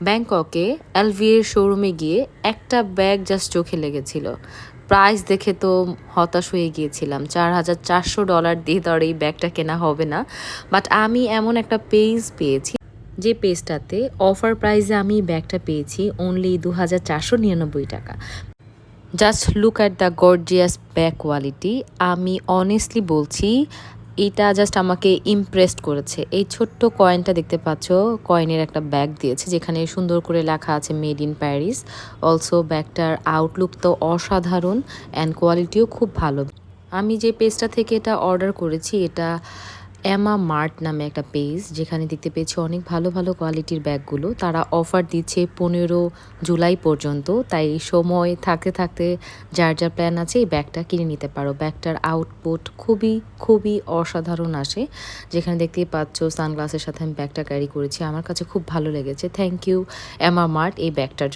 ব্যাংককে এলভি এর শোরুমে গিয়ে একটা ব্যাগ জাস্ট চোখে লেগেছিল। প্রাইস দেখে তো হতাশ হয়ে গিয়েছিলাম। $4,400 দিয়ে তো আর এই ব্যাগটা কেনা হবে না। বাট আমি এমন একটা পেজ পেয়েছি যে পেজটাতে অফার প্রাইসে আমি ব্যাগটা পেয়েছি only ৳2,499। Just look at the gorgeous back quality. আমি অনেস্টলি বলছি এটা জাস্ট আমাকে ইমপ্রেসড করেছে। এই ছোট্ট কয়েনটা দেখতে পাচ্ছ, কয়েনের একটা ব্যাগ দিয়েছে যেখানে সুন্দর করে লেখা আছে মেড ইন প্যারিস। অলসো ব্যাগটার আউটলুক তো অসাধারণ অ্যান্ড কোয়ালিটিও খুব ভালো। আমি যে পেজটা থেকে এটা অর্ডার করেছি এটা এমা মার্ট নামে একটা পেজ, যেখানে দেখতে পেয়েছি অনেক ভালো ভালো কোয়ালিটির ব্যাগগুলো তারা অফার দিচ্ছে 15 জুলাই পর্যন্ত। তাই সময় থাকতে থাকতে যার যার প্ল্যান আছে এই ব্যাগটা কিনে নিতে পারো। ব্যাগটার আউটপুট খুবই খুবই অসাধারণ আসে। যেখানে দেখতেই পাচ্ছ সানগ্লাসের সাথে আমি ব্যাগটা ক্যারি করেছি, আমার কাছে খুব ভালো লেগেছে। থ্যাংক ইউ এমা মার্ট এই ব্যাগটার জন্য।